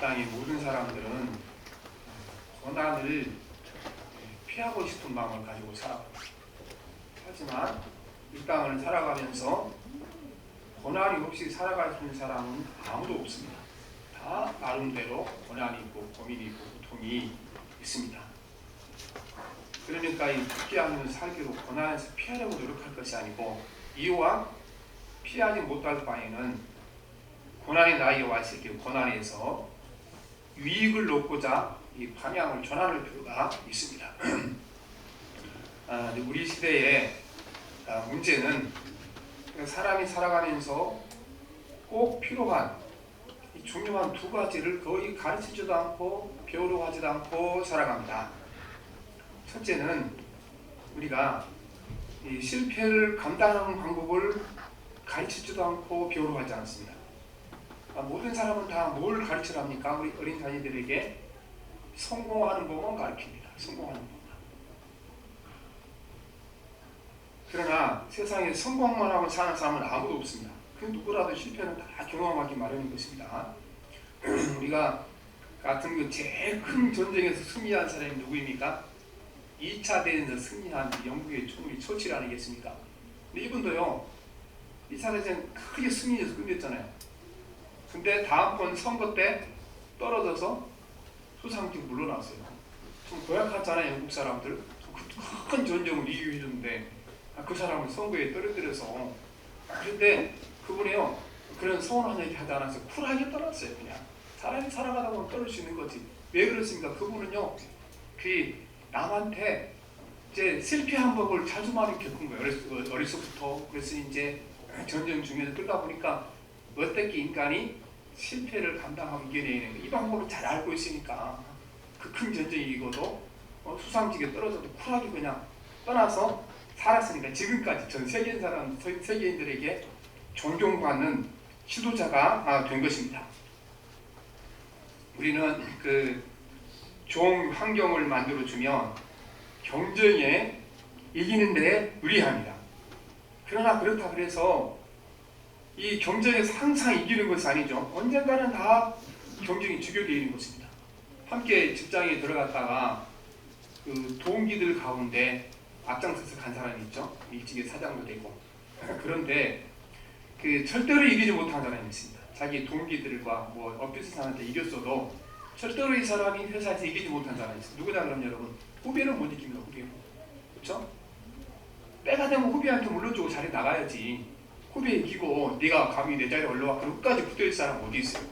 땅의 모든 사람들은 고난을 피하고 싶은 마음을 가지고 살아갑니다. 하지만 이 땅을 살아가면서 고난이 없이 살아갈 수 있는 사람은 아무도 없습니다. 다 나름대로 고난이 있고 고민이 있고 고통이 있습니다. 그러니까 이 죽게 하는 살기로 고난에서 피하려고 노력할 것이 아니고 이와 피하지 못할 바에는 고난의 나이에 왔을 때 고난에서 유익을 얻고자 이 방향을 전환할 필요가 있습니다. 우리 시대의 문제는 사람이 살아가면서 꼭 필요한 중요한 두 가지를 거의 가르치지도 않고 배우려고 하지도 않고 살아갑니다. 첫째는 우리가 이 실패를 감당하는 방법을 가르치지도 않고 배우려고 하지 않습니다. 모든 사람은 다 뭘 가르치랍니까? 우리 어린 자녀들에게 성공하는 법만 가르칩니다. 성공하는 법만. 그러나 세상에 성공만 하고 사는 사람은 아무도 없습니다. 그 누구라도 실패는 다 경험하기 마련인 것입니다. 우리가 같은 그 제일 큰 전쟁에서 승리한 사람이 누구입니까? 2차 대전에서 승리한 영국의 총리 처칠 아니겠습니까? 근데 이분도요, 2차 대전 크게 승리해서 끝냈잖아요. 근데 다음번 선거 때 떨어져서 수상직 물러났어요. 좀 고약하잖아요, 영국 사람들. 큰 전쟁을 이기는데 그 사람을 선거에 떨어뜨려서. 그런데 그분이요, 그런 서운한 얘기 하지 않았어요. 쿨하게 떠났어요. 그냥 사람이 살아가다 보면 떨어질 수 있는 거지. 왜 그렇습니까? 그분은요, 그 남한테 이제 실패한 법을 자주 많이 겪은 거예요. 어려서부터. 그래서 이제 전쟁 중에서 그러다 보니까 어떻게 인간이 실패를 감당하고 이겨내는 이 방법을 잘 알고 있으니까 그 큰 전쟁이 이고도 수상직에 떨어져도 쿨하게 그냥 떠나서 살았으니까 지금까지 전 세계인들에게 존경받는 지도자가 된 것입니다. 우리는 그 좋은 환경을 만들어주면 경쟁에 이기는 데 유리합니다. 그러나 그렇다 그래서 이 경쟁에서 항상 이기는 것이 아니죠. 언젠가는 다 경쟁이 직결되는 것입니다. 함께 직장에 들어갔다가 그 동기들 가운데 앞장서서 간 사람이 있죠. 일찍이 사장도 되고. 그런데 그 절대로 이기지 못한 사람이 있습니다. 자기 동기들과 뭐 업비스한테 이겼어도 절대로 이 사람이 회사에서 이기지 못한 사람이 있어요. 누구냐 그러면 여러분, 후배는 못 이깁니다. 후배. 그렇죠? 때가 되면 후배한테 물러주고 자리 나가야지. 후배 이기고 네가 감히 내 자리에 올라와 끝까지 붙어있을 사람 어디 있어요?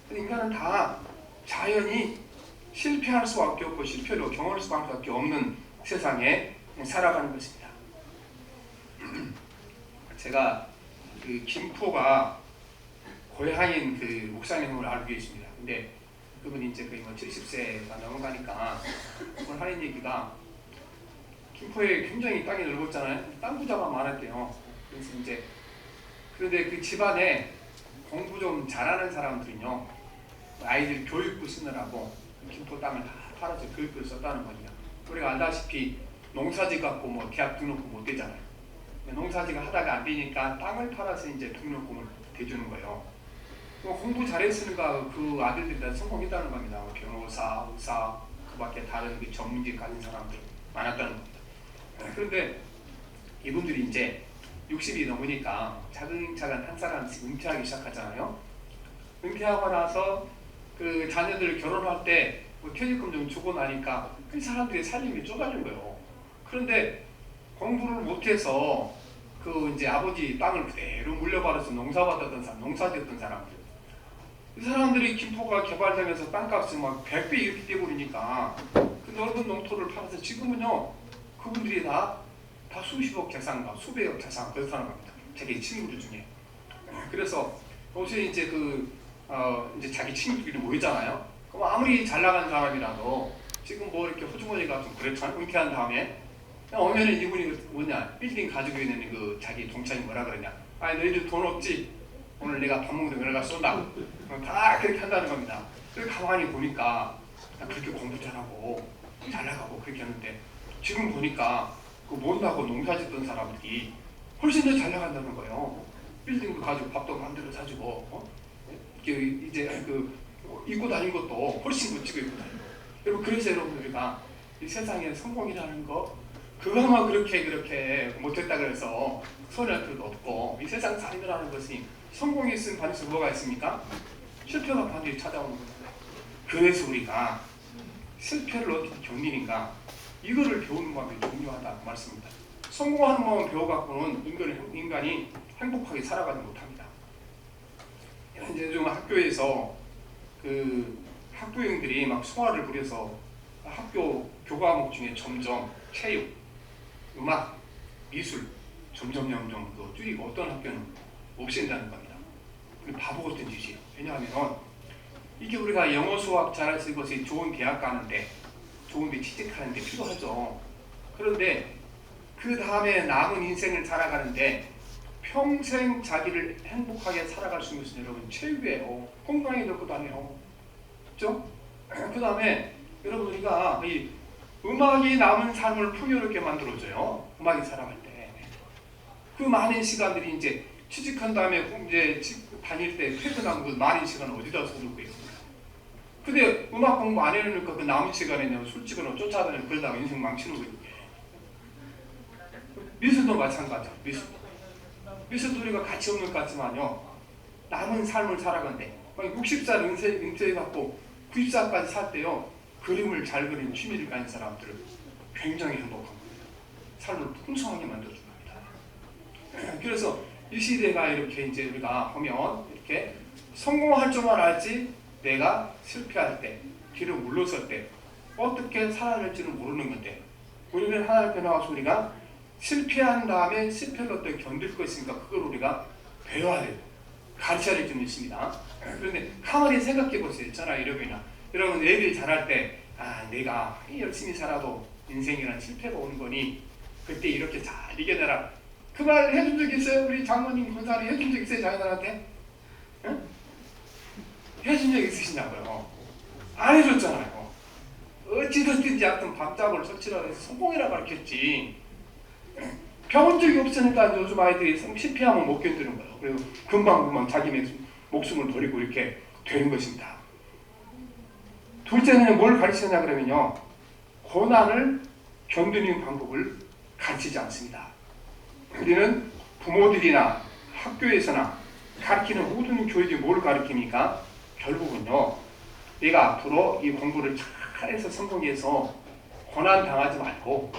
인간은 다 자연히 실패할 수밖에 없고 실패로 경험할 수밖에 없는 세상에 살아가는 것입니다. 제가 그 김포가 고향인 그 목사님을 알고 계십니다. 근데 그분이 이제 거의 뭐 70세가 넘어가니까 오늘 하는 얘기가 김포에 굉장히 땅이 넓었잖아요. 땅 부자가 많았대요. 그래서 이제 그런데 그 집안에 공부 좀 잘하는 사람들은요, 아이들 교육부 쓰느라고 김포 땅을 다 팔아서 교육부를 썼다는 겁니다. 우리가 알다시피 농사지 갖고 뭐 대학 등록금 못 되잖아요. 농사지가 하다가 안 되니까 땅을 팔아서 이제 등록금을 대주는 거예요. 공부 잘했으니까 그 아들들이 다 성공했다는 겁니다. 변호사, 의사, 그 밖에 다른 그 전문직 가진 사람들 많았다는 겁니다. 그런데 이분들이 이제 60이 넘으니까 차근차근 한 사람씩 은퇴하기 시작하잖아요. 은퇴하고 나서 그 자녀들 결혼할 때 뭐 퇴직금 좀 주고 나니까 그 사람들의 살림이 쪼달린 거예요. 그런데 공부를 못해서 그 이제 아버지 땅을 그대로 물려받아서 농사받았던 사람, 농사지었던 사람들. 이 사람들이 김포가 개발되면서 땅값이 막 100배 이렇게 뛰어버리니까 그 넓은 농토를 팔아서 지금은요, 그분들이 다 수십억 재산가, 수백억 재산 그렇게 사는 겁니다. 자기 친구들 중에. 그래서 요새 이제 이제 자기 친구들끼리 모이잖아요. 그럼 아무리 잘 나간 사람이라도 지금 뭐 이렇게 호주머니가 좀 그렇잖아요. 은퇴한 다음에 오면은 이분이 뭐냐, 빌딩 가지고 있는 그 자기 동창이 뭐라 그러냐, 아니 너희들 돈 없지? 오늘 내가 밥 먹는데 내가 쏜다. 다 그렇게 한다는 겁니다. 그래서 가만히 보니까 그렇게 공부 잘하고 잘 나가고 그렇게 하는데 지금 보니까 그 못나고 농사 짓던 사람들이 훨씬 더 잘 나간다는 거예요. 빌딩도 가지고 밥도 만들어 사주고 이제 그 입고 다니는 것도 훨씬 멋지고 입고 다니고. 여러분 그래서 여러분 우리가 이 세상에 성공이라는 거 그거만 그렇게 못했다 그래서 손해할 필요도 없고 이 세상 살이라는 것이 성공이 있으면 반드시 뭐가 있습니까? 실패가 반드시 찾아오는 겁니다. 그래서 우리가 실패를 어떻게 견디는가 이거를 배우는 것이 중요하다고 말씀입니다. 성공하는 것만 배워갖고는 인간이 행복하게 살아가지 못합니다. 이제 좀 학교에서 그 학부형들이 막 송화를 부려서 학교 교과목 중에 점점 체육, 음악, 미술 점점 줄이고 어떤 학교는 없앤다는 겁니다. 바보 같은 짓이에요. 왜냐하면 이게 우리가 영어 수학 잘할 수 있는 것이 좋은 대학 가는데 좋은 데 취직하는데 필요하죠. 그런데 그 다음에 남은 인생을 살아가는데 평생 자기를 행복하게 살아갈 수 있는 것은 여러분 체육이에요. 건강이 될 것도 아니에요. 그렇죠? 그 다음에 여러분 우리가 이 음악이 남은 삶을 풍요롭게 만들어줘요. 음악이 살아갈 때 그 많은 시간들이 이제 취직한 다음에 이제 다닐 때 퇴근하고 그 많은 시간을 어디다 쏟고 있습니까? 근데 음악 공부 안 해놓으니까 그 남은 시간에는 술집으로 쫓아다니고 그러다가 인생 망치는 거예요. 미술도 마찬가지죠. 미술도 우리가 가치 없는 것 같지만요. 남은 삶을 살아간대. 60살 은퇴해갖고 90살까지 살 때요. 그림을 잘 그리는 취미를 가진 사람들은 굉장히 행복한 겁니다. 삶을 풍성하게 만들어줍니다. 그래서 이 시대가 이렇게 이제 우리가 보면 이렇게 성공할 줄만 알지 내가 실패할 때, 길을 물러설 때 어떻게 살아야 할지는 모르는 건데 우리는 하나님 앞에 나와서 우리가 실패한 다음에 실패를 어떻게 견딜 것인가 그걸 우리가 배워야 돼요. 가르쳐야 될 점이 있습니다. 그런데 가만히 생각해 보세요. 저나 여러분 애들이 자랄 때 내가 열심히 살아도 인생이란 실패가 오는 거니 그때 이렇게 잘 이겨내라. 그 말 해준 적 있어요? 우리 장모님 권사님 해준 적 있어요? 자녀들한테? 응? 해준 적 있으시냐고요? 안 해줬잖아요. 어찌됐든지 하여튼 밤잠을 설치라고 해서 성공이라고 가르쳤지. 배운 적이 없으니까 요즘 아이들이 실패하면 못 견디는 거예요. 그리고 금방 자기 목숨을 버리고 이렇게 되는 것입니다. 둘째는 뭘 가르치냐 그러면요. 고난을 견디는 방법을 가르치지 않습니다. 우리는 부모들이나 학교에서나 가르치는 모든 교육이 뭘 가르칩니까? 결국은요. 내가 앞으로 이 공부를 잘해서 성공해서 고난 당하지 말고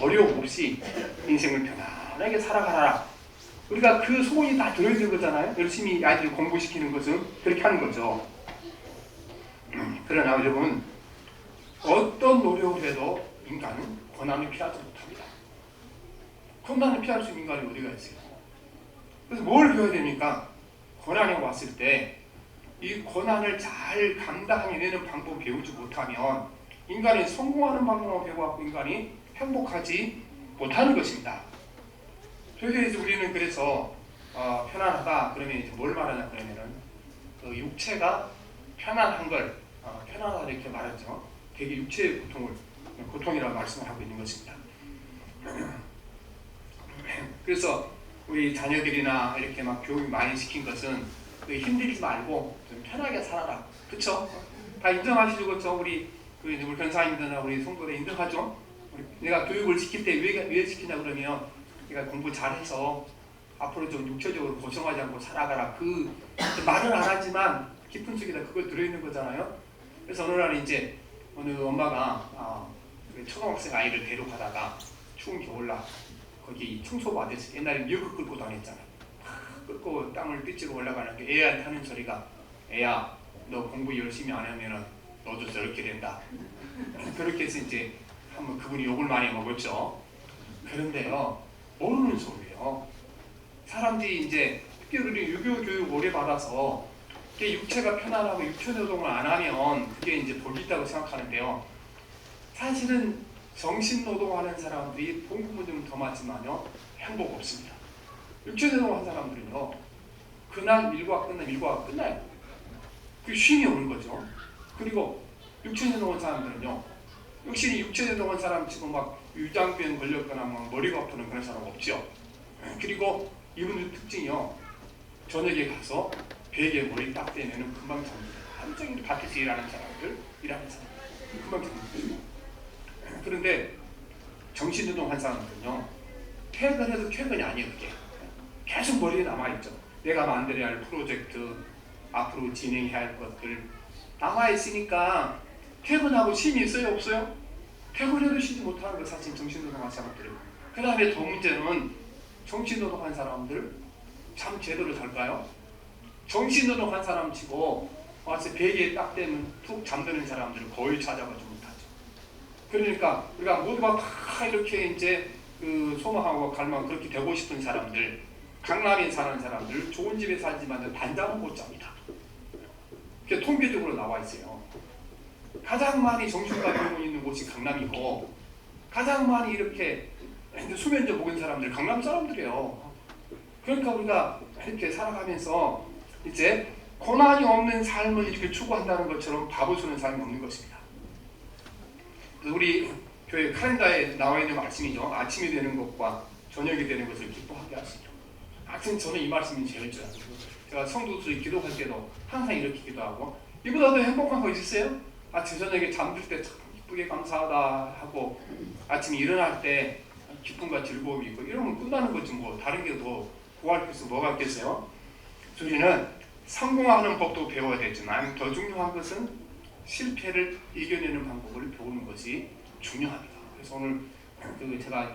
어려움 없이 인생을 편안하게 살아가라. 우리가 그 소원이 다 들어있는 거잖아요. 열심히 아이들 공부시키는 것은 그렇게 하는 거죠. 그러나 여러분 어떤 노력을 해도 인간은 고난을 피하지 못합니다. 고난을 피할 수 있는 인간이 어디가 있어요? 그래서 뭘 배워야 됩니까? 고난이 왔을 때 이 고난을 잘 감당해내는 방법을 배우지 못하면 인간이 성공하는 방법을 배워갖고 인간이 행복하지 못하는 것입니다. 그래서 우리는 그래서 편안하다 그러면 이제 뭘 말하냐 그러면은 그 육체가 편안한 걸 편안하다 이렇게 말하죠. 되게 육체의 고통이라고 말씀을 하고 있는 것입니다. 그래서 우리 자녀들이나 이렇게 막 교육 많이 시킨 것은 힘들지 말고 좀 편하게 살아라. 그쵸? 다 인정하시죠? 그렇죠? 우리 변사님들이나 우리 성도들 인정하죠? 내가 교육을 시킬 때 왜 시키냐 그러면 내가 공부 잘해서 앞으로 좀 육체적으로 고생하지 않고 살아가라. 그 말은 안 하지만 깊은 속에다 그걸 들어있는 거잖아요. 그래서 어느 엄마가 초등학생 아이를 데려가다가 추운 겨울날 거기 청소부 아저씨 옛날에 미역국 끓고 다녔잖아요. 끓고 땅을 삐치고 올라가는 게 애한테 하는 소리가 애야 너 공부 열심히 안 하면은 너도 저렇게 된다. 그렇게 해서 이제 한번 그분이 욕을 많이 먹었죠. 그런데요 모르는 소리예요. 사람들이 이제 특별히 유교 교육 오래 받아서 육체가 편안하고 육체 노동을 안 하면 그게 이제 복이 있다고 생각하는데요. 사실은 정신 노동하는 사람들이 봉급은 좀 더 많지만요 행복 없습니다. 육체 노동하는 사람들은요 그날 일과가 끝나면 일과가 끝나요. 그 쉼이 오는 거죠. 그리고 육체 노동하는 사람들은요 역시 육체 노동하는 사람 지금 막 유장병 걸렸거나 막 머리가 아프는 그런 사람 없죠. 그리고 이분들 특징이요 저녁에 가서 베개에 머리 딱 대면은 금방 잠듭니다. 하루 종일 밭에서 일하는 사람들, 일하는 사람들 금방 잠듭니다. 그런데 정신노동한 사람들은요, 퇴근해도 퇴근이 아니에요. 그게 계속 머리에 남아있죠. 내가 만들어야 할 프로젝트, 앞으로 진행해야 할 것들 남아있으니까 퇴근하고 쉼이 있어요? 없어요? 퇴근해도 쉬지 못하는 거 사실 정신노동한 사람들이에요. 그 다음에 더 문제는 정신노동한 사람들 잠 제대로 잘까요? 정신노동한 사람 치고 와서 베개에 딱 대면 툭 잠드는 사람들을 거의 찾아가지 못하죠. 그러니까 우리가 모두가 다 이렇게 이제 그 소망하고 갈망 그렇게 되고 싶은 사람들, 강남에 사는 사람들, 좋은 집에 살지만 단잠은 못 잡니다. 그게 통계적으로 나와 있어요. 가장 많이 정신과 병원 있는 곳이 강남이고, 가장 많이 이렇게 수면제 먹은 사람들 강남 사람들이에요. 그러니까 우리가 이렇게 살아가면서 이제 고난이 없는 삶을 이렇게 추구한다는 것처럼 바보 쓰는 사람이 없는 것입니다. 우리 교회 칼렌더에 나와 있는 말씀이죠. 아침이 되는 것과 저녁이 되는 것을 기뻐하게 하시죠. 하여튼 저는 이 말씀이 제일 좋아요. 제가 성도들이 기도할 때도 항상 이렇게 기도하고, 이보다 더 행복한 거 있으세요? 아침 저녁에 잠들 때 참 기쁘게 감사하다 하고, 아침에 일어날 때 기쁨과 즐거움이 있고, 이러면 끝나는 거지 뭐 다른 게 더 구할 것은 뭐가 있겠어요? 우리는 성공하는 법도 배워야 되지만 더 중요한 것은 실패를 이겨내는 방법을 배우는 것이 중요합니다. 그래서 오늘 제가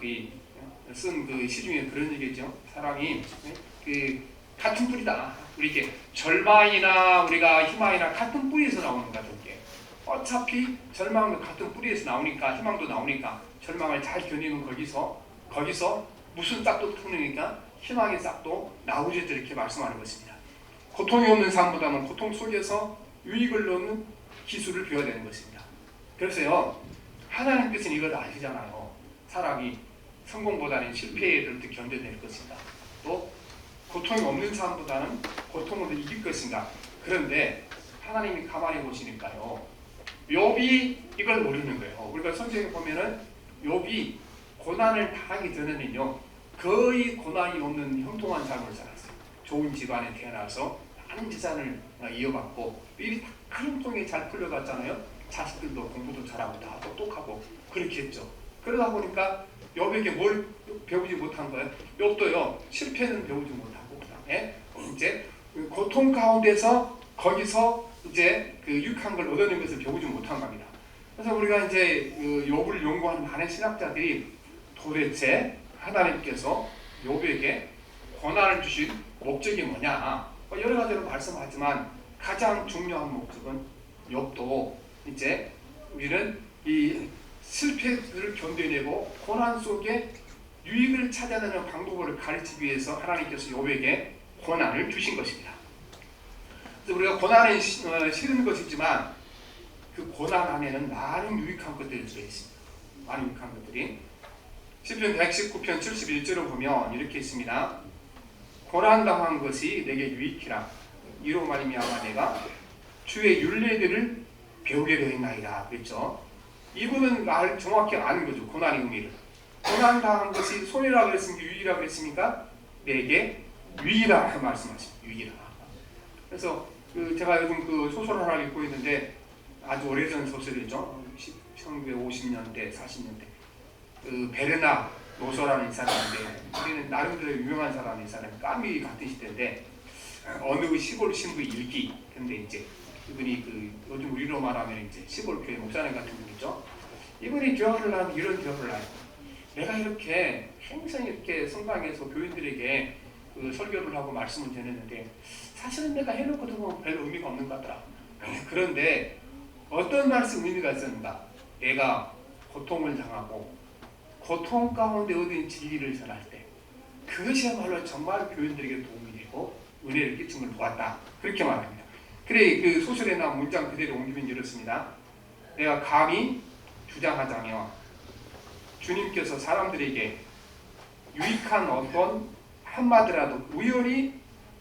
쓴 그 시 중에 그런 얘기죠. 사람이 그 같은 뿌리다. 우리 이게 절망이나 우리가 희망이나 같은 뿌리에서 나오는 것 같은 게, 어차피 절망도 같은 뿌리에서 나오니까, 희망도 나오니까 절망을 잘 견디면 거기서 무슨 싹도 트느니까 희망의 싹도 나오지, 이렇게 말씀하는 것입니다. 고통이 없는 삶보다는 고통 속에서 유익을 넣는 기술을 배워야 되는 것입니다. 그래서요, 하나님께서는 이걸 아시잖아요. 사람이 성공보다는 실패에 들 때 견뎌낼 것인가, 또 고통이 없는 삶보다는 고통을 이길 것인가. 그런데 하나님이 가만히 보시니까요, 욥이 이걸 모르는 거예요. 우리가 성경에 보면은 욥이 고난을 당하기 전에는요, 거의 고난이 없는 형통한 삶을 살았어요. 좋은 집안에 태어나서 많은 재산을 이어받고 일이 다 큰 통에 잘 풀려갔잖아요. 자식들도 공부도 잘하고 다 똑똑하고 그렇게 했죠. 그러다 보니까 욥에게 뭘 배우지 못한 거예요? 욥도요, 실패는 배우지 못하고, 그다음에 이제 고통 가운데서 거기서 이제 그 유익한 걸 얻어낸 것을 배우지 못한 겁니다. 그래서 우리가 이제 욥을 연구하는 많은 신학자들이 도대체 하나님께서 욥에게 고난을 주신 목적이 뭐냐, 여러 가지로 말씀하지만 가장 중요한 목적은 욥도 이제 우리는 이 실패를 견뎌내고 고난 속에 유익을 찾아내는 방법을 가르치기 위해서 하나님께서 욥에게 고난을 주신 것입니다. 그래서 우리가 고난은 싫은 것이지만 그 고난 안에는 많은 유익한 것들이 들어있습니다. 많은 유익한 것들이. 시편 119편 71절을 보면 이렇게 있습니다. 고난당한 것이 내게 유익이라, 이로 말미암아 내가 주의 율례들을 배우게 되었나이다. 그랬죠. 이분은 정확히 아는 거죠. 고난의 의미를. 고난당한 것이 손해라 그랬습니까? 유익이라 그랬습니까? 내게 유익이라 말씀하십니다. 유익이라. 그래서 제가 요즘 그 소설을 하나 읽고 있는데, 아주 오래전 소설이죠. 1950년대, 40년대. 그 베르나 노서라는 사람인데, 우리는 나름대로 유명한 사람이 사람, 까미 같은 시대인데, 어느 시골 신부 일기. 근데 이제 이분이 요즘 우리로 말하면 이제 시골 교회 목사님 같은 분이죠. 이분이 기억을 하면 이런 기억을 해요. 내가 이렇게 항상 이렇게 성당에서 교인들에게 설교를 하고 말씀을 전했는데, 사실은 내가 해놓고 보면 별 의미가 없는 것 같더라. 그런데 어떤 말씀 의미가 있었는가? 내가 고통을 당하고 고통 가운데 얻은 진리를 전할 때, 그것이야말로 정말 교인들에게 도움이 되고 은혜를 끼침을 보았다. 그렇게 말합니다. 그래, 그 소설에 나온 문장 그대로 옮기면 이렇습니다. 내가 감히 주장하자면 주님께서 사람들에게 유익한 어떤 한마디라도 우연히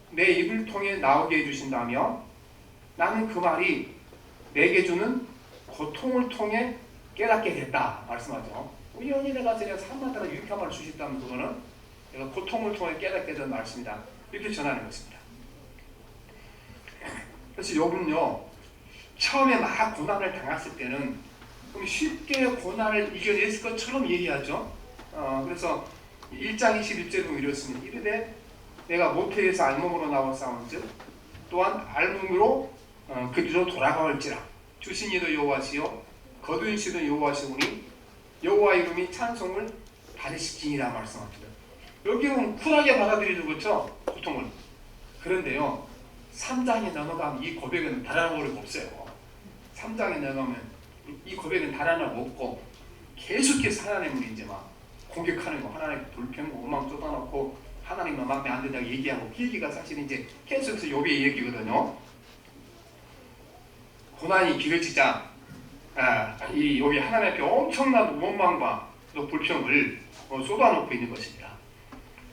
내 입을 통해 나오게 해주신다면, 나는 그 말이 내게 주는 고통을 통해 깨닫게 됐다 말씀하죠. 우연히 내가 한마디라도 유익한 말을 주셨다면 그거는 내가 고통을 통해 깨닫게 된 말씀이다. 이렇게 전하는 것입니다. 그래서 욥은요 처음에 막 고난을 당했을 때는 좀 쉽게 고난을 이겨냈을 것처럼 얘기하죠. 그래서 1장 21절에 보면 이렇습니다. 이르되 내가 모태에서 알몸으로 나와 싸운즉 또한 알몸으로 그리로 돌아가올지라 주신 이도 여호와시요 거두인 시도 여호와시오니 여호와 이름이 찬송을 받으시지니라 말씀합니다. 여기는 쿨하게 받아들이는 거죠, 고통을. 그런데요 3장에 넘어가면 이 고백은 달아날 거 없어요. 3장에 넘어가면 이 고백은 달아날 거 없고 계속해서 하나님을 이제 막 공격하는 거, 하나님 불평고 오망 쏟아놓고 하나님만 마음에 안 든다고 얘기하고, 그 얘기가 사실 이제 계속해서 욥의 얘기거든요. 고난이 길어지자 이 욥이 하나님 앞에 엄청난 원망과 또 불평을 쏟아놓고 있는 것입니다.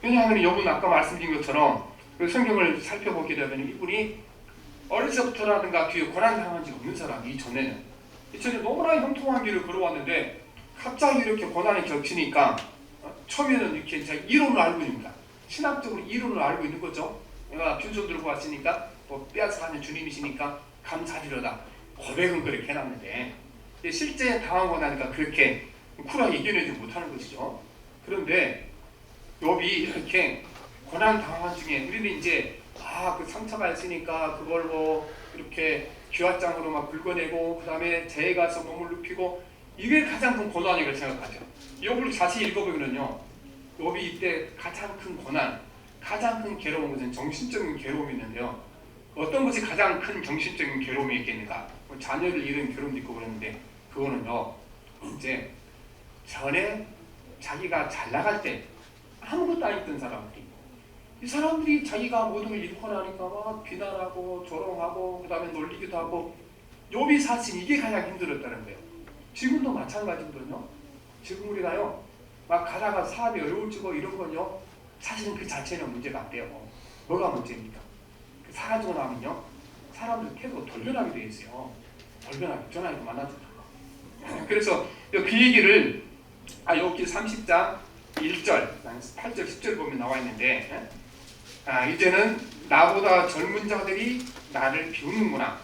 왜냐하면 욥은 아까 말씀드린 것처럼 그 성경을 살펴보게 되면 이분이 어려서부터라든가 뒤에 고난당한 적 없는 사람이 이전에는 너무나 형통한 길을 걸어왔는데 갑자기 이렇게 고난이 겹치니까 처음에는 이렇게 자기 이론을 알고 있습니다. 신학적으로 이론을 알고 있는 거죠. 내가 빈손 들고 왔으니까 뭐 빼앗아가는 주님이시니까 감사드려다 고백은 그렇게 해놨는데 실제 당하고 나니까 그렇게 쿨하게 이겨내지 못하는 것이죠. 그런데 욥이 이렇게 고난 당한 중에 우리는 이제 그 상처가 있으니까 그걸 뭐 이렇게 귀화장으로 막 긁어내고 그 다음에 재에 가서 몸을 눕히고 이게 가장 큰 고난이라고 생각하죠. 욥을 자세히 읽어보면요 욥이 이때 가장 큰 고난, 가장 큰 괴로운 것은 정신적인 괴로움이 있는데요. 어떤 것이 가장 큰 정신적인 괴로움이 있겠는가? 뭐 자녀를 잃은 괴로움도 있고 그러는데 그거는요 이제 전에 자기가 잘 나갈 때 아무것도 안 했던 사람들이, 이 사람들이 자기가 모든 걸 잃고 나니까 막 비난하고 조롱하고 그 다음에 놀리기도 하고, 욥이 사실 이게 가장 힘들었다는 거예요. 지금도 마찬가지거든요. 지금 우리가요 막 가다가 사업이 어려울지고 이런 건요 사실은 그 자체는 문제가 안 돼요. 뭐가 문제입니까? 사라지고 나면요 사람들 태도 돌변하게 돼 있어요. 돌변하게 전화해도 만나주고. 그래서 그 얘기를 욥기 30장 1절, 8절, 10절 보면 나와 있는데 이제는 나보다 젊은 자들이 나를 비웃는구나.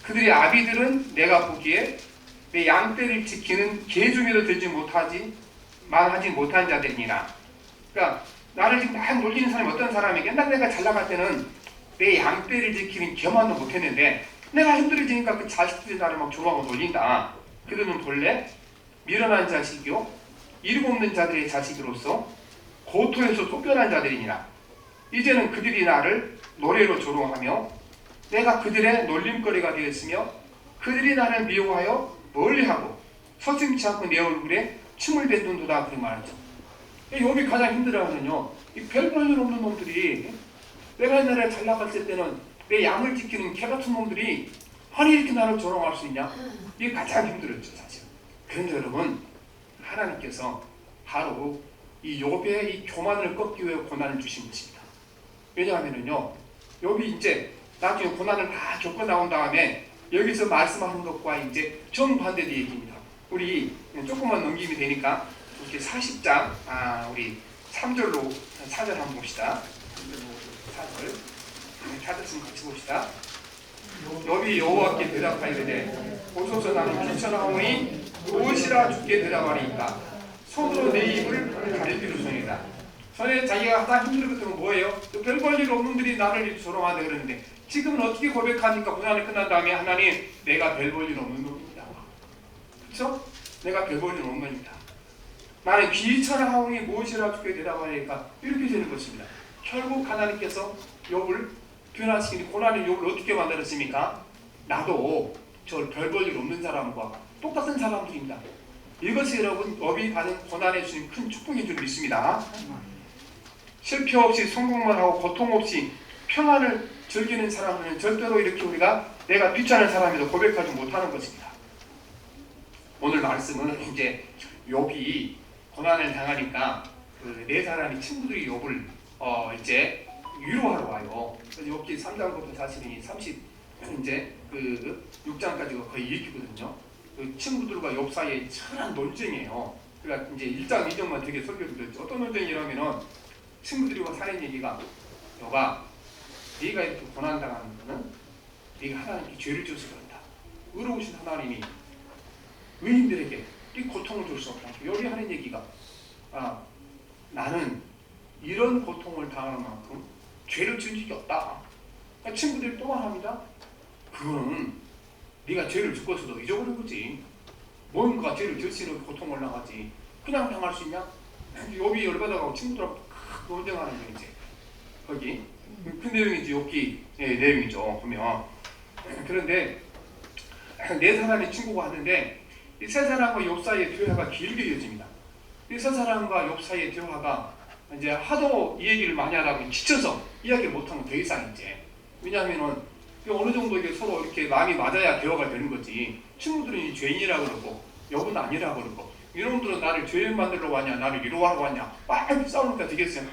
그들의 아비들은 내가 보기에 내 양떼를 지키는 개중에도 들지 말하지 못한 자들이니라. 그러니까 나를 지금 막 놀리는 사람이 어떤 사람이게, 옛날 내가 잘 나갈 때는 내 양떼를 지키는 겸만도 못했는데 내가 힘들어지니까 그 자식들이 나를 막 조롱하고 놀린다. 그들은 본래 미련한 자식이요 이름 없는 자들의 자식으로서 고토에서 쫓겨난 자들이니라. 이제는 그들이 나를 노래로 조롱하며 내가 그들의 놀림거리가 되었으며 그들이 나를 미워하여 멀리하고 서슴지 않고 내 얼굴에 침을 뱉는도다. 그렇게 말하죠. 욥이 가장 힘들어하는요 이 별 볼 일 없는 놈들이, 내가 옛날에 잘 나갔을 때는 내 양을 지키는 개 같은 놈들이 아니 이렇게 나를 조롱할 수 있냐? 이게 가장 힘들었죠 사실. 그런데 여러분 하나님께서 바로 이 욥의 이 교만을 꺾기 위해 고난을 주신 것입니다. 왜냐하면요 욥이 이제 나중에 고난을 다 겪고 나온 다음에 여기서 말씀하는 것과 이제 정반대의 얘기입니다. 우리 조금만 넘기면 되니까 이렇게 40장 우리 3절로 4절 한번 봅시다. 4절 같이 봅시다. 욥이 여호와께 대답하이르되 보소서 나는 귀천하오니 무엇이라 주께 대답하리이까? 손으로 내 입을 가리비로소이다. 전에 자기가 가장 힘든 것들은 뭐예요? 별 볼 일 없는 분들이 나를 조롱하다 그러는데 지금은 어떻게 고백하니까 고난이 끝난 다음에 하나님 내가 별 볼 일 없는 놈입니다. 그렇죠? 내가 별 볼 일 없는 놈입니다. 나는 귀천하오니 무엇이라 주께 대답하리이까? 이렇게 되는 것입니다. 결국 하나님께서 욥을 변화시키는 고난의 욥을 어떻게 만들었습니까? 나도 저 별 볼 일 없는 사람과 똑같은 사람들입니다. 이것이 여러분 욥이 받은 고난에 주신 큰 축복인 줄 믿습니다. 실패 없이 성공만 하고 고통 없이 평안을 즐기는 사람은 절대로 이렇게 우리가 내가 귀찮은 사람이라도 고백하지 못하는 것입니다. 오늘 말씀은 이제 욥이 고난을 당하니까 그 네 사람이 친구들이 욥을 이제 위로하러 와요. 그래서 욥기 3장부터 사실은 30 이제 그 6장까지가 거의 읽히거든요. 그 친구들과 욥 사이에 천한 논쟁이에요. 그러니까 이제 1장 2장만 되게 설교를 드렸죠. 어떤 논쟁이라면은 친구들과 사는 얘기가 욥아 네가 이렇게 고난당하는 거는 네가 하나님께 죄를 지어서 그런다. 의로우신 하나님이 의인들에게 이 고통을 줄 수 없다. 여기 하는 얘기가 나는 이런 고통을 당하는 만큼 죄를 지은 적이 없다. 그러니까 친구들이 또 말합니다. 그거는 네가 죄를 짓고서도 잊어버린 거지. 뭔가 죄를 지었으면 고통을 당하지. 그냥 당할 수 있냐? 욥이 열받아가고 친구들하고 논쟁하는 거지. 거기 그 내용이 이제 욥기 내용이죠. 보면 그런데 네 사람의 친구가 하는데 이 세 사람과 욥 사이의 대화가 길게 이어집니다. 이 세 사람과 욥 사이의 대화가 이제 하도 이 얘기를 많이 하다가 지쳐서 이야기를 못하면 더 이상 이제 왜냐하면은 어느 정도 이게 서로 이렇게 마음이 맞아야 대화가 되는 거지. 친구들은 죄인이라 그러고 욥은 아니라 그러고 이놈들은 나를 죄인 만들러 왔냐 나를 위로하러 왔냐 막 싸우니까 되겠어요.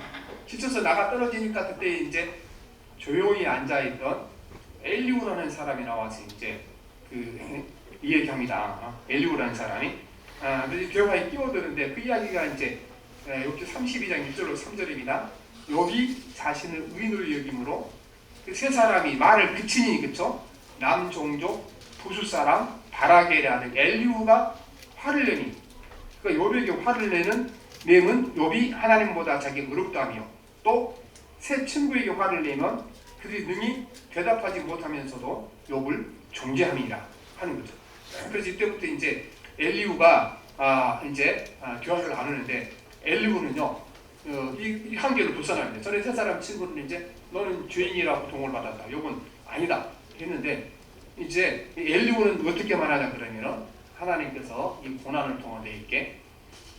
지쳐서 나가 떨어지니까 그때 이제 조용히 앉아있던 엘리후라는 사람이 나와서 이제 이 얘기합니다. 엘리후라는 사람이 그래서 대화에 끼어드는데 그 이야기가 이제 욥기 32장 1절로 3절입니다. 욥이 자신을 의인으로 여김으로 그 세 사람이 말을 그치니 그쵸? 남종족 부숫사람 바라게라는 엘리후가 화를 내니 그러니까 욥에게 화를 내는 내용은 욥이 하나님보다 자기가 의롭다며 또 새 친구에게 화를 내면 그들이 능히 대답하지 못하면서도 욥을 존재함이라 하는 거죠. 그래서 이때부터 이제 엘리후가 대화를 나누는데 엘리후는요 이 한계를 벗어나는데 전에 세 사람 친구는 이제 너는 죄인이라고 동을 받았다. 욥은 아니다 했는데 이제 엘리후는 어떻게 말하냐 그러면은 하나님께서 이 고난을 통해 내게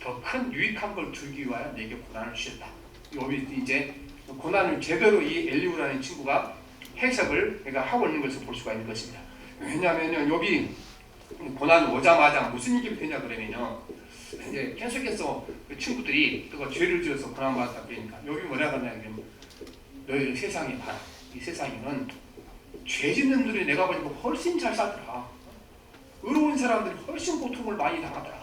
더 큰 유익한 걸 주기 위하여 내게 고난을 주셨다. 욥이 이제 고난을 제대로 이 엘리후라는 친구가 해석을 하고 있는 것을 볼 수가 있는 것입니다. 왜냐하면 욥이 고난이 오자마자 무슨 일이 되냐 그러면요 이제 계속해서 그 친구들이 그가 죄를 지어서 고난받았다 그러니까 욥이 뭐라 그러냐면 너희 세상에 봐라. 이 세상에는 죄 짓는 놈들이 내가 보니까 훨씬 잘 살더라. 의로운 사람들이 훨씬 고통을 많이 당하더라.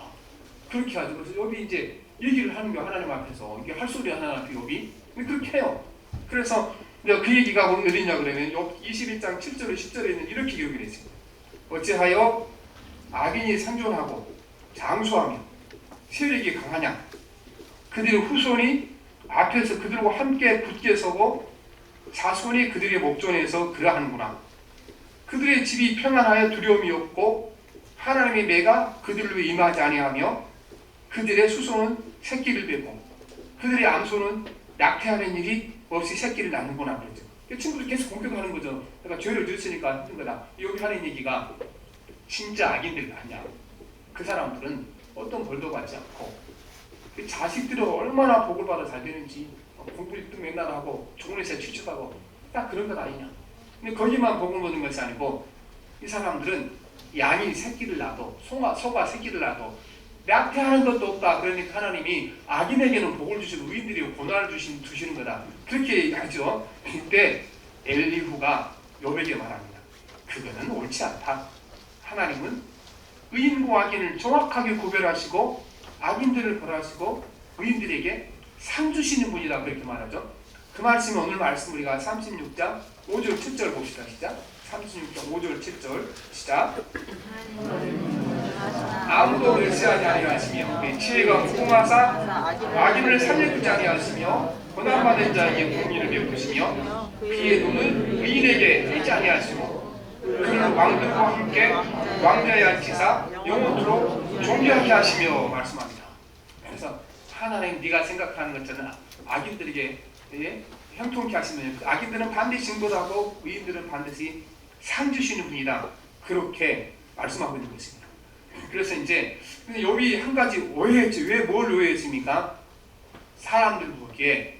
그렇게 하죠. 그래서 욥이 이제 얘기를 하는 게 하나님 앞에서 이게 할 소리 하나님 앞에 욥이 그렇게 해요. 그래서 그 얘기가 어디냐 그러면 욥 21장 7절에 10절에는 이렇게 기록이 되어 있습니다. 어찌하여 악인이 생존하고 장수하며 세력이 강하냐? 그들의 후손이 앞에서 그들과 함께 굳게 서고 자손이 그들의 목전에서 그러하는구나. 그들의 집이 평안하여 두려움이 없고 하나님의 매가 그들로 임하지 아니하며 그들의 수손은 새끼를 베고 그들의 암소는 낙태하는 일이 없이 새끼를 낳는구나 그랬죠. 친구들이 계속 공격하는 거죠. 그러니까 죄를 지었으니까 힘든 거다. 여기 하는 얘기가 진짜 악인들 아니야. 그 사람들은 어떤 벌도 받지 않고 그 자식들은 얼마나 복을 받아 잘 되는지 공부 1등 맨날 하고 좋은 회사에 취직하고 딱 그런 것 아니냐. 근데 거기만 복을 받는 것이 아니고 이 사람들은 양이 새끼를 낳아도 소가 새끼를 낳아도 낙태하는 것도 없다. 그러니까 하나님이 악인에게는 복을 주시고 의인들이 고난을 주시는 거다. 그렇게 하죠. 이때 엘리후가 욥에게 말합니다. 그거는 옳지 않다. 하나님은 의인과 악인을 정확하게 구별하시고 악인들을 벌하시고 의인들에게 상 주시는 분이다. 그렇게 말하죠. 그 말씀은 오늘 말씀 우리가 36장 5절 7절 봅시다. 시작. 36장 5절 7절 시작. 아무도 멸시하지 아니하시며 지혜가 무궁하사 악인을 살려주지 아니하시며 고난받은 자에게 공의를 베푸시며 그의 눈은 의인에게 있지 아니하시고 그는 왕들과 함께 왕자에 앉히사 영원토록 존귀하게 하시며 말씀합니다. 그래서 하나님 네가 생각하는 것처럼 악인들에게 형통케 하시면 악인들은 반드시 증거하고 의인들은 반드시 상 주시는 분이다. 그렇게 말씀하고 있는 것입니다. 그래서 이제 욥이 한 가지 오해했지. 왜 뭘 오해했습니까? 사람들 보기에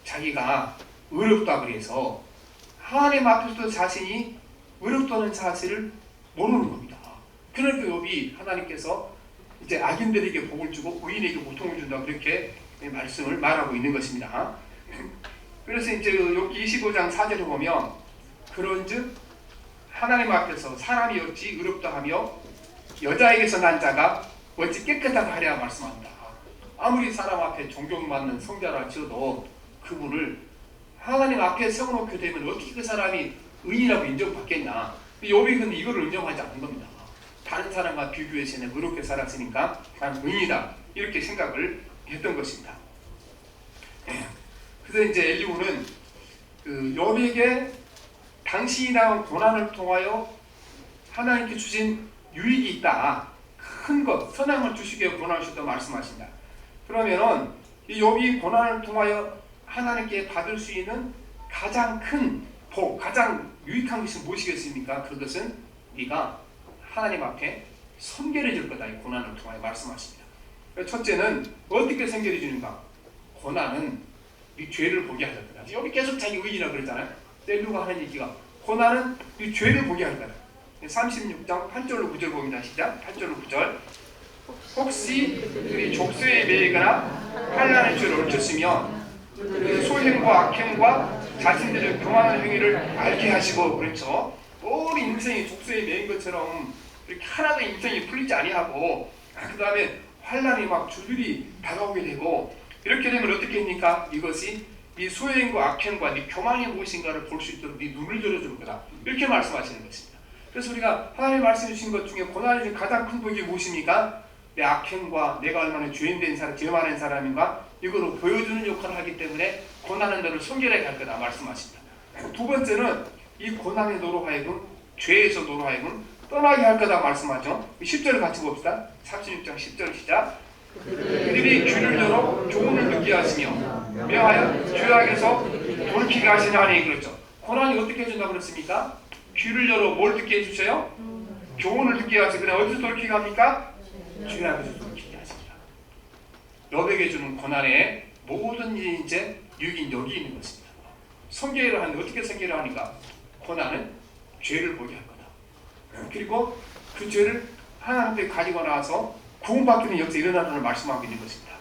자기가 의롭다 그래서 하나님 앞에서도 자신이 의롭다는 사실을 모르는 겁니다. 그러니까 욥이 하나님께서 이제 악인들에게 복을 주고 의인에게 고통을 준다 그렇게 말씀을 말하고 있는 것입니다. 그래서 이제 욥기 25장 4절에 보면 그런즉 하나님 앞에서 사람이 어찌 의롭다 하며 여자에게서 난 자가 어찌 깨끗하다 하랴 말씀합니다. 아무리 사람 앞에 존경받는 성자라 할지라도 그분을 하나님 앞에 세워놓게 되면 어떻게 그 사람이 의인이라고 인정받겠나. 욥이 근데 이거를 인정하지 않는 겁니다. 다른 사람과 비교해서 내가 의롭게 살았으니까 나는 의인이다 이렇게 생각을 했던 것입니다. 그래서 이제 엘리후는 그 욥에게 당신이 당한 고난을 통하여 하나님께 주신 유익이 있다. 큰 것, 선함을 주시기에 고난을 주셨다고 말씀하신다. 그러면은 이 욥이 고난을 통하여 하나님께 받을 수 있는 가장 큰 복, 가장 유익한 것이 무엇이겠습니까? 그것은 네가 하나님 앞에 선결해 줄 거다. 이 고난을 통하여 말씀하십니다. 첫째는 어떻게 선결해 주는가? 고난은 네 죄를 보게 하실 거다. 욥이 계속 자기 의인이라고 그랬잖아요. 엘리후가 하는 얘기가 고난은 네 죄를 보게 할 거다. 36장 8절로 9절 봅니다. 시작. 8절로 9절. 혹시 그리 족쇄에 매이거나 환난의 죄를 얽혔으며 소행과 악행과 자신들의 교만한 행위를 알게 하시고, 그렇죠. 온 인생이 족쇄에 매인 것처럼 이렇게 하나도 인생이 풀리지 아니하고 그 다음에 환난이 막 줄줄이 다가오게 되고, 이렇게 되면 어떻게 됩니까? 이것이 네 소행과 악행과 네 교만이 무엇인가를 볼 수 있도록 네 눈을 열어줄 거다. 이렇게 말씀하시는 것입니다. 그래서 우리가 하나님 말씀해 주신 것 중에 고난이 준 가장 큰 복이 무엇입니까? 내 악행과 내가 얼마나 죄인된 사람, 죄 많은 사람인가 이거로 보여주는 역할을 하기 때문에 고난은 너를 손결해 갈 거다 말씀하십니다. 두 번째는 이 고난의 너로 하여금 죄에서 너로 하여금 떠나게 할 거다 말씀하죠. 10절을 같이 봅시다. 36장 10절 시작. 그들이 귀를 열어 교훈을 듣게 하시며 명하여 죄악에서 돌이키게 하시냐니, 그렇죠. 고난이 어떻게 해준다고 그랬습니까? 귀를 열어 뭘 듣게 해주세요? 교훈을 듣게 하시고, 그냥 어디서 돌이키게 합니까? 죄악에서 돌이키게 하십니다. 욥에게 주는 고난의 모든 일이 이제 유익인 여기 있는 것입니다. 선계를 하는데 어떻게 선계를 하니까? 고난은 죄를 보게 할 거다. 그리고 그 죄를 하나님께 가지고 나와서 구원받기는 역시 일어나는 말씀하고 있는 것입니다.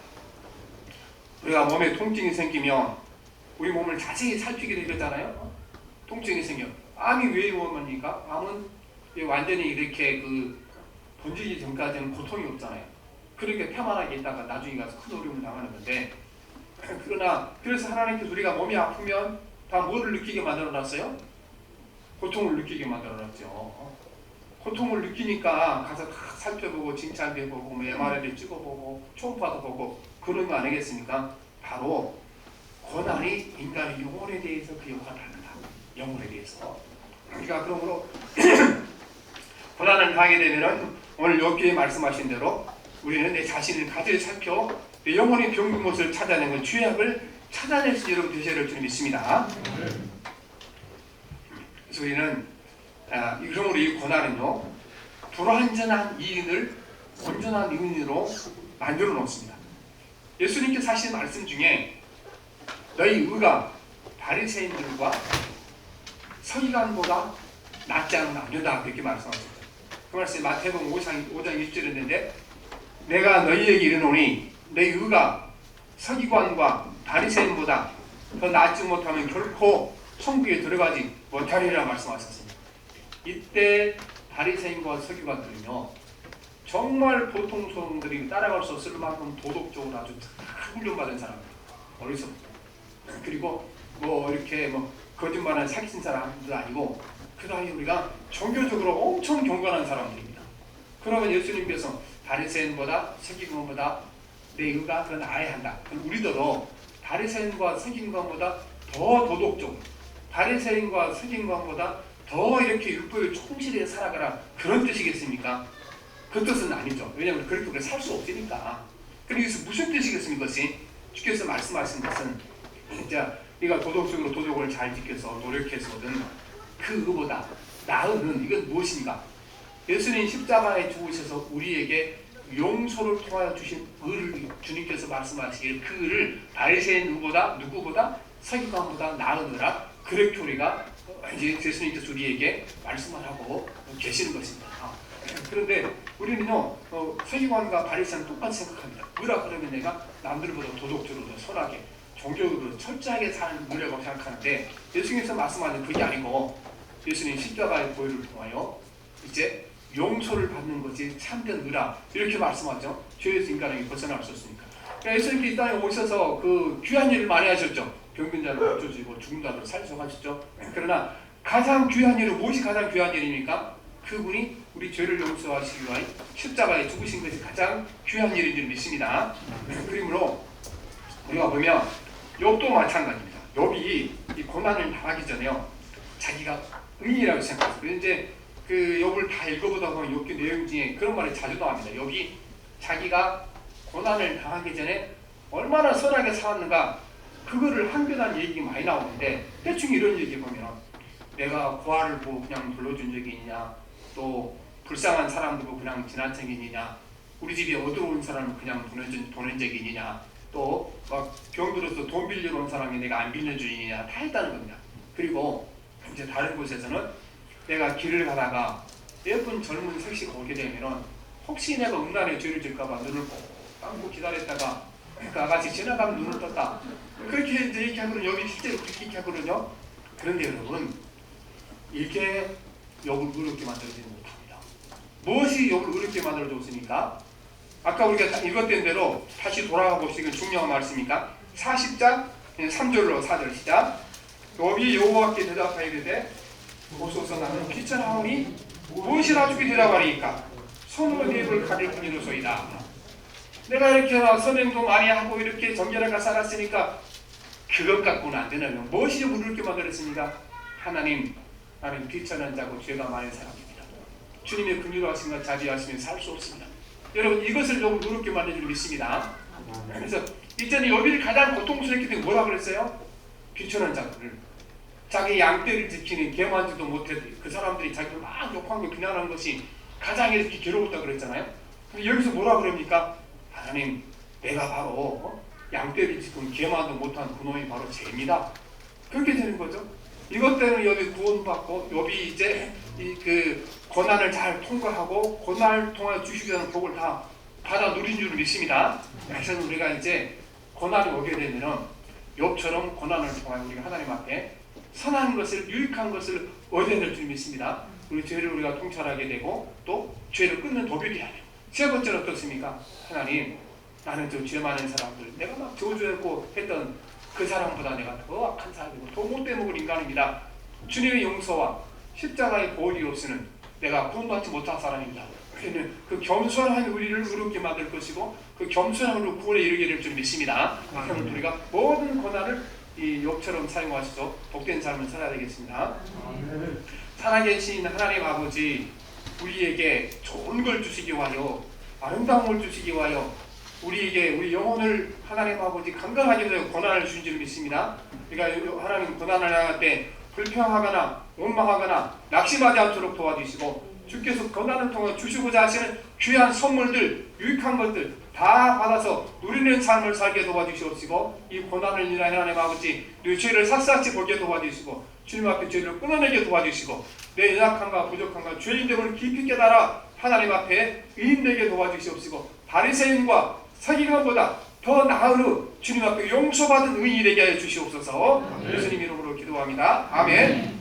우리가 몸에 통증이 생기면 우리 몸을 자세히 살피게 되잖아요. 통증이 생겨. 암이 왜 오니까? 암은 완전히 이렇게 번지기 전까지는 고통이 없잖아요. 그렇게 평안하게 있다가 나중에 가서 큰 어려움을 당하는 건데, 그러나 그래서 하나님께서 우리가 몸이 아프면 다 뭐를 느끼게 만들어놨어요? 고통을 느끼게 만들어놨죠. 고통을 느끼니까 가서 다 살펴보고 칭찬도 해보고 MRI도 찍어보고 초음파도 보고 그런 거 아니겠습니까? 바로 고난이 인간의 영혼에 대해서 그 역할을 합니다. 영혼에 대해서. 우리가 그러므로 고난을 당하게 되면은 오늘 여기에 말씀하신 대로 우리는 내 자신을 가지를 살펴 내 영혼의 병든 것을 찾아내는 죄악을 찾아낼 수 있는 여러분 되셔야 될 줄 믿습니다. 그래서 우리는 그러므로 이 고난은요, 불완전한 이인을 온전한 의인으로 만들어 놓습니다. 예수님께서 하신 말씀 중에 너희 의가 바리새인들과 서기관보다 낫지 않은 아니다 그렇게 말씀하셨죠. 그 말씀이 마태복음 5장 20절인데 내가 너희에게 이르노니 너희 의가 서기관과 바리새인보다 더 낫지 못하면 결코 천국에 들어가지 못하리라 말씀하셨습니다. 이때 바리새인과 서기관들은요, 정말 보통 사람들이 따라갈 수 없을 만큼 도덕적으로 아주 훈련받은 사람들, 어리석고, 그리고 이렇게 거짓말하는 사기친 사람도 아니고, 그 다음에 우리가 종교적으로 엄청 경건한 사람들입니다. 그러면 예수님께서 바리새인보다 서기관보다 내 의가 더 나아야 한다. 그럼 우리도 바리새인과 서기관보다 더 도덕적으로, 바리새인과 서기관보다 더 이렇게 율법에 충실히 살아가라, 그런 뜻이겠습니까? 그 뜻은 아니죠. 왜냐하면 그렇게 살 수 없으니까. 그래서 무슨 뜻이겠습니까? 그것이 주께서 말씀하신 것은 진짜 네가 도덕적으로 도덕을 잘 지켜서 노력해서든 그 의보다 나은 은 이건 무엇인가? 예수님 십자가에 죽으셔서 우리에게 용서를 통하여 주신 의를 주님께서 말씀하시기를 그 의를 바리새인 누구보다 서기관보다 나은 의라, 그렇게 우리가 이제 예수님께서 우리에게 말씀을 하고 계시는 것입니다. 그런데 우리는요, 서기관과 바리새인은 똑같이 생각합니다. 의라 그러면 내가 남들보다 도덕적으로 선하게 종교적으로 철저하게 사는 의라고 생각하는데, 예수님께서 말씀하는 그게 아니고 예수님 십자가의 보혈을 통하여 이제 용서를 받는 것이 참된 의라, 이렇게 말씀하죠. 죄에서 인간에게 벗어날 수 없으니까. 그러니까 예수님께서 이 땅에 오셔서 그 귀한 일을 많이 하셨죠. 병든 자를 고쳐주시고 죽은 자를 살리셔 하셨죠. 그러나 가장 귀한 일은 무엇이 가장 귀한 일입니까? 그분이 우리 죄를 용서하시기 위하여 십자가에 죽으신 것이 가장 귀한 일인 줄 믿습니다. 그러므로 우리가 보면 욥도 마찬가지입니다. 욥이 이 고난을 당하기 전에요, 자기가 의인이라고 생각했어요. 이제 그 욥을 다 읽어보다 보면 욥기 내용 중에 그런 말이 자주 나옵니다. 욥이 자기가 고난을 당하기 전에 얼마나 선하게 살았는가, 그거를 항변한 얘기 많이 나오는데, 대충 이런 얘기 보면 내가 고아를 보고 그냥 불러준 적이 있냐, 또 불쌍한 사람들 보고 그냥 지나친 게 있느냐, 우리 집에 어두운 사람을 그냥 보낸 적이 있느냐, 또 막 병들어서 돈 빌리러 온 사람이 내가 안 빌려주느냐, 다 했다는 겁니다. 그리고 이제 다른 곳에서는 내가 길을 가다가 예쁜 젊은 색시가 오게 되면은 혹시 내가 음란의 죄를 질까봐 눈을 꼭 감고 기다렸다가 그 아가씨 지나가면 눈을 떴다, 그렇게 이제 얘기하거든요. 여기 실제로 그렇게 얘기하거든요. 그런데 여러분, 이게 욥을 의롭게 만들지 못합니다. 무엇이 욥을 의롭게 만들어줬습니까? 아까 우리가 읽었던 대로 다시 돌아가 봅시다. 중요한 말씀이니까 40장 3절로 4절 시작. 욥이 여호와께 대답하여 이르되 보소서, 나는 귀천하오니 무엇이라 주게 대답하리이까? 손으로 내 입을 가릴 뿐이로소이다. 내가 이렇게 선행도 많이 하고 이렇게 정결하게 살았으니까 그것 갖고는 안 되나요? 무엇이 욥을 의롭게 만들었습니까? 하나님, 나는 귀천한 자고 죄가 많은 사람입니다. 주님의 긍휼하신 것 자비하시면 살 수 없습니다. 여러분, 이것을 좀 의롭게 만든 줄 믿습니다. 그래서 이전에 욥이 가장 고통스럽게 된 뭐라 그랬어요? 귀천한 자들을, 자기 양떼를 지키는 개만지도 못해도 그 사람들이 자기를 막 욕한 거 비난한 것이 가장 이렇게 괴로웠다 그랬잖아요. 근데 여기서 뭐라 그럽니까? 하나님, 내가 바로 양떼를 지키는 개만도 못한 그놈이 바로 죄입니다. 그렇게 되는 거죠. 이것 때문에 욥이 구원받고 욥이 이제 그 고난을 잘 통과하고 고난을 통해 주시기 위한 복을 다 받아 누린 줄 믿습니다. 그래서 우리가 이제 고난이 오게 되면은 욥처럼 고난을 통해 우리가 하나님 앞에 선한 것을, 유익한 것을 얻어야 될 줄 믿습니다. 우리 죄를 우리가 통찰하게 되고 또 죄를 끊는 도벽이 돼야 돼요. 세 번째는 어떻습니까? 하나님, 나는 저 죄 많은 사람들, 내가 막 저주했고 했던 그 사람보다 내가 더 악한 사람이고 더 못돼 먹을 인간입니다. 주님의 용서와 십자가의 보혈이 없이는 내가 구원받지 못한 사람입니다. 그러면 그 겸손한 우리를 의롭게 만들 것이고 그 겸손한 우리를 구원에 이르게 될 줄 믿습니다. 그럼 우리가 모든 고난을 이 욥처럼 사용하셔서 복된 삶을 살아야 되겠습니다. 살아계신 하나님 아버지, 우리에게 좋은 걸 주시기 위하여, 아름다운 걸 주시기 위하여 우리에게 우리 영혼을 하나님 아버지 건강하게 해서 고난을 주신 줄 믿습니다. 그러니까 하나님 고난을 당할 때 불평하거나 원망하거나 낙심하지 않도록 도와주시고, 주께서 고난을 통해 주시고자 하시는 귀한 선물들, 유익한 것들 다 받아서 누리는 삶을 살게 도와주시옵시고, 이 고난을 인하여 하나님 아버지 내 죄를 샅샅이 보게 도와주시고, 주님 앞에 죄를 끊어내게 도와주시고, 내 연약함과 부족함과 죄인됨을 깊이 깨달아 하나님 앞에 의인되게 도와주시옵시고, 바리새인과 서기관보다 더 나으로 주님 앞에 용서받은 의인이 되게 하여 주시옵소서. 예수님 이름으로 기도합니다. 아멘.